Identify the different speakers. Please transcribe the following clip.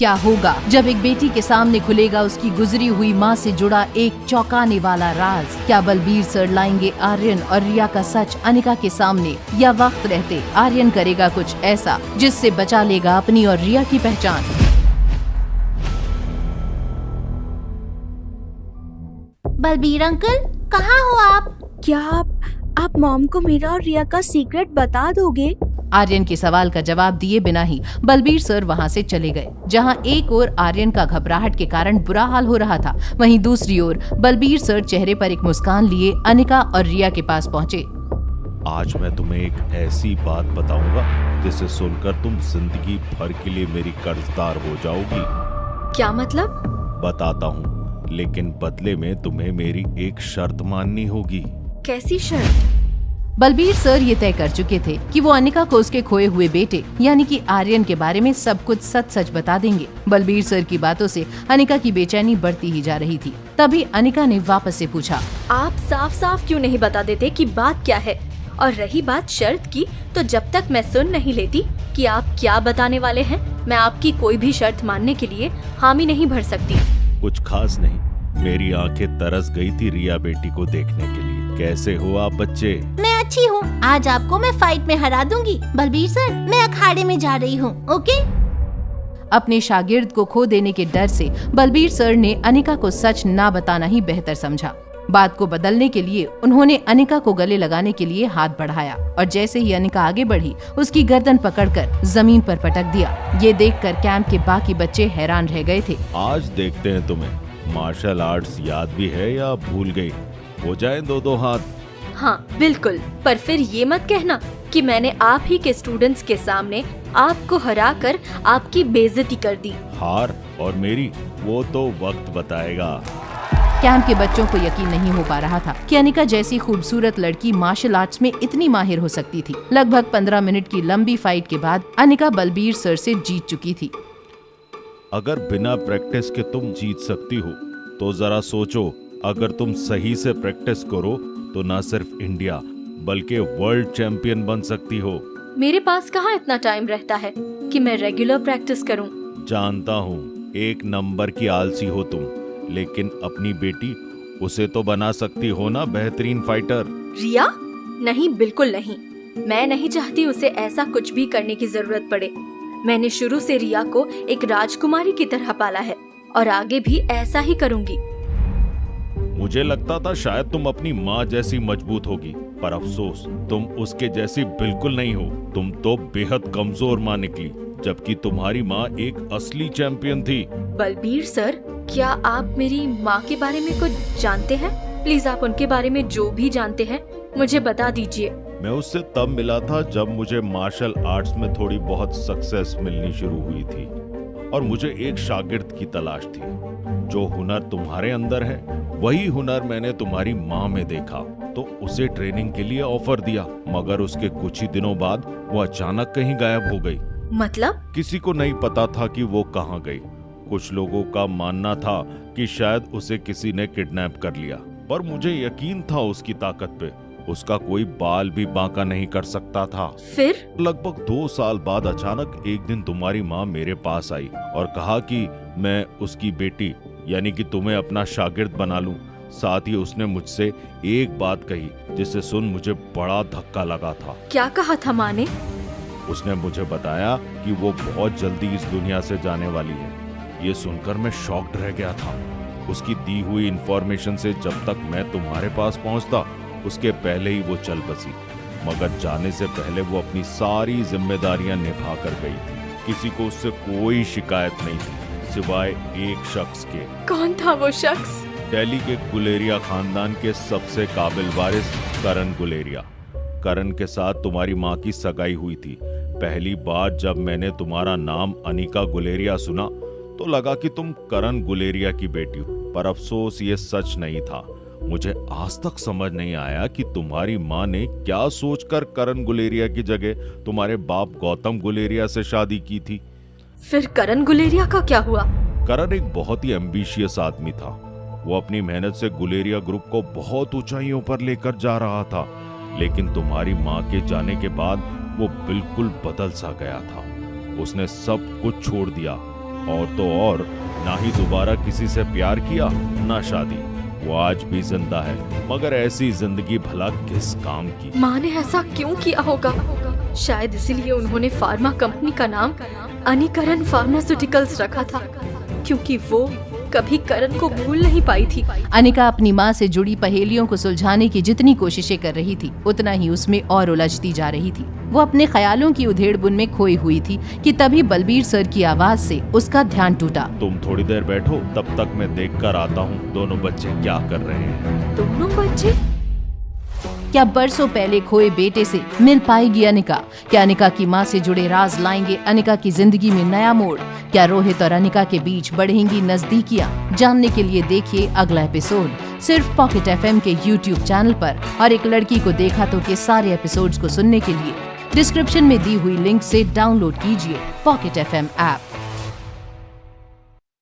Speaker 1: क्या होगा जब एक बेटी के सामने खुलेगा उसकी गुजरी हुई माँ से जुड़ा एक चौंकाने वाला राज? क्या बलबीर सर लाएंगे आर्यन और रिया का सच अनिका के सामने, या वक्त रहते आर्यन करेगा कुछ ऐसा जिससे बचा लेगा अपनी और रिया की पहचान?
Speaker 2: बलबीर अंकल, कहाँ हो आप?
Speaker 3: क्या आप मॉम को मेरा और रिया का सीक्रेट बता दोगे?
Speaker 1: आर्यन के सवाल का जवाब दिए बिना ही बलबीर सर वहां से चले गए। जहां एक ओर आर्यन का घबराहट के कारण बुरा हाल हो रहा था, वहीं दूसरी ओर बलबीर सर चेहरे पर एक मुस्कान लिए अनिका और रिया के पास पहुंचे।
Speaker 4: आज मैं तुम्हें एक ऐसी बात बताऊंगा जिसे सुनकर तुम जिंदगी भर के लिए मेरी कर्जदार हो जाओगी।
Speaker 3: क्या मतलब?
Speaker 4: बताता हूँ, लेकिन बदले में तुम्हें मेरी एक शर्त माननी होगी।
Speaker 3: कैसी शर्त?
Speaker 1: बलबीर सर ये तय कर चुके थे कि वो अनिका को उसके खोए हुए बेटे यानी कि आर्यन के बारे में सब कुछ सच सच बता देंगे। बलबीर सर की बातों से अनिका की बेचैनी बढ़ती ही जा रही थी। तभी अनिका ने वापस से पूछा,
Speaker 3: आप साफ साफ क्यों नहीं बता देते कि बात क्या है? और रही बात शर्त की, तो जब तक मैं सुन नहीं लेती कि आप क्या बताने वाले हैं, मैं आपकी कोई भी शर्त मानने के लिए हामी नहीं भर सकती।
Speaker 4: कुछ खास नहीं, मेरी आंखें तरस गई थी रिया बेटी को देखने के लिए। कैसे हो आप बच्चे?
Speaker 2: मैं अच्छी हूँ। आज आपको मैं फाइट में हरा दूंगी। बलबीर सर, मैं अखाड़े में जा रही हूँ, ओके?
Speaker 1: अपने शागिर्द को खो देने के डर से बलबीर सर ने अनिका को सच ना बताना ही बेहतर समझा। बात को बदलने के लिए उन्होंने अनिका को गले लगाने के लिए हाथ बढ़ाया और जैसे ही अनिका आगे बढ़ी, उसकी गर्दन पकड़कर जमीन पर पटक दिया। ये देखकर कैंप के बाकी बच्चे हैरान रह गए थे।
Speaker 4: आज देखते हैं तुम्हें मार्शल आर्ट्स याद भी है या भूल गई। हो जाए दो हाथ।
Speaker 3: हाँ बिल्कुल, पर फिर ये मत कहना कि मैंने आप ही के स्टूडेंट्स के सामने आपको हरा कर आपकी बेइज्जती कर दी।
Speaker 4: हार और मेरी वो तो वक्त बताएगा।
Speaker 1: कैंप के बच्चों को यकीन नहीं हो पा रहा था कि अनिका जैसी खूबसूरत लड़की मार्शल आर्ट्स में इतनी माहिर हो सकती थी। लगभग 15 मिनट की लंबी फाइट के बाद अनिका बलबीर सर से जीत चुकी थी।
Speaker 4: अगर बिना प्रैक्टिस के तुम जीत सकती हो तो जरा सोचो, अगर तुम सही से प्रैक्टिस करो तो न सिर्फ इंडिया बल्कि वर्ल्ड चैंपियन बन सकती हो।
Speaker 3: मेरे पास कहाँ इतना टाइम रहता है कि मैं रेगुलर प्रैक्टिस करूं।
Speaker 4: जानता हूँ एक नंबर की आलसी हो तुम, लेकिन अपनी बेटी उसे तो बना सकती हो ना बेहतरीन फाइटर।
Speaker 3: रिया? नहीं, बिल्कुल नहीं। मैं नहीं चाहती उसे ऐसा कुछ भी करने की जरूरत पड़े। मैंने शुरू से रिया को एक राजकुमारी की तरह पाला है और आगे भी ऐसा ही करूंगी।
Speaker 4: मुझे लगता था शायद तुम अपनी माँ जैसी मजबूत होगी, पर अफसोस तुम उसके जैसी बिल्कुल नहीं हो। तुम तो बेहद कमजोर माँ निकली, जबकि तुम्हारी माँ एक असली चैंपियन थी।
Speaker 3: बलबीर सर, क्या आप मेरी माँ के बारे में कुछ जानते हैं? प्लीज आप उनके बारे में जो भी जानते हैं मुझे बता दीजिए।
Speaker 4: मैं उससे तब मिला था जब मुझे मार्शल आर्ट्स में थोड़ी बहुत सक्सेस मिलनी शुरू हुई थी और मुझे एक शागिर्द की तलाश थी। जो हुनर तुम्हारे अंदर है वही हुनर मैंने तुम्हारी माँ में देखा, तो उसे ट्रेनिंग के लिए ऑफर दिया, मगर उसके कुछ ही दिनों बाद वो अचानक कहीं गायब हो गई।
Speaker 3: मतलब?
Speaker 4: किसी को नहीं पता था कि वो कहाँ गई। कुछ लोगों का मानना था कि शायद उसे किसी ने किडनैप कर लिया, पर मुझे यकीन था उसकी ताकत पे। उसका कोई बाल भी बांका नहीं कर सकता था।
Speaker 3: फिर
Speaker 4: लगभग 2 साल बाद अचानक एक दिन तुम्हारी माँ मेरे पास आई और कहा कि मैं उसकी बेटी यानी कि तुम्हें अपना शागिर्द बना लूं। साथ ही उसने मुझसे एक बात कही जिसे सुन मुझे बड़ा धक्का लगा था।
Speaker 3: क्या कहा था माँ ने?
Speaker 4: उसने मुझे बताया कि वो बहुत जल्दी इस दुनिया से जाने वाली है। ये सुनकर मैं शॉक्ड रह गया था। उसकी दी हुई इंफॉर्मेशन से जब तक मैं तुम्हारे पास पहुंचता उसके पहले ही वो चल बसी, मगर जाने से पहले वो अपनी सारी जिम्मेदारियां निभा कर गई थी। किसी को उससे कोई शिकायत नहीं थी सिवाय एक शख्स के।
Speaker 3: कौन था वो शख्स?
Speaker 4: दिल्ली के गुलेरिया खानदान के सबसे काबिल वारिस करण गुलेरिया। करण के साथ तुम्हारी माँ की सगाई हुई थी। पहली बार जब मैंने तुम्हारा नाम अनिका गुलेरिया सुना तो लगा कि तुम करण गुलेरिया की बेटी हो, पर अफसोस ये सच नहीं था। मुझे आज तक समझ नहीं आया कि तुम्हारी माँ ने क्या सोचकर करण गुलेरिया की जगह तुम्हारे बाप गौतम गुलेरिया से शादी की थी।
Speaker 3: फिर करण गुलेरिया का क्या हुआ?
Speaker 4: करण एक बहुत ही एम्बिशियस आदमी था। वो अपनी मेहनत से गुलेरिया ग्रुप को बहुत ऊंचाइयों पर लेकर जा रहा था, लेकिन तुम्हारी माँ के जाने के बाद वो बिल्कुल बदल सा गया था। उसने सब कुछ छोड़ दिया और तो और ना ही दोबारा किसी से प्यार किया ना शादी। वो आज भी जिंदा है, मगर ऐसी जिंदगी भला किस काम की।
Speaker 3: माँ ने ऐसा क्यों किया होगा? शायद इसीलिए उन्होंने फार्मा कंपनी का नाम अनिकरण फार्मास्यूटिकल्स रखा था, क्योंकि वो कभी करण को भूल नहीं पाई थी।
Speaker 1: अनिका अपनी माँ से जुड़ी पहेलियों को सुलझाने की जितनी कोशिशें कर रही थी, उतना ही उसमें और उलझती जा रही थी। वो अपने ख्यालों की उधेड़-बुन में खोई हुई थी कि तभी बलबीर सर की आवाज से उसका ध्यान टूटा।
Speaker 4: तुम थोड़ी देर बैठो, तब तक मैं देख कर आता हूँ दोनों बच्चे क्या कर रहे हैं।
Speaker 3: दोनों बच्चे?
Speaker 1: क्या बरसों पहले खोए बेटे से मिल पाएगी अनिका? क्या अनिका की माँ से जुड़े राज लाएंगे अनिका की जिंदगी में नया मोड़? क्या रोहित और अनिका के बीच बढ़ेंगी नजदीकियाँ? जानने के लिए देखिए अगला एपिसोड सिर्फ पॉकेट FM के YouTube चैनल पर। और एक लड़की को देखा तो के सारे एपिसोड्स को सुनने के लिए डिस्क्रिप्शन में दी हुई लिंक से डाउनलोड कीजिए पॉकेट FM ऐप।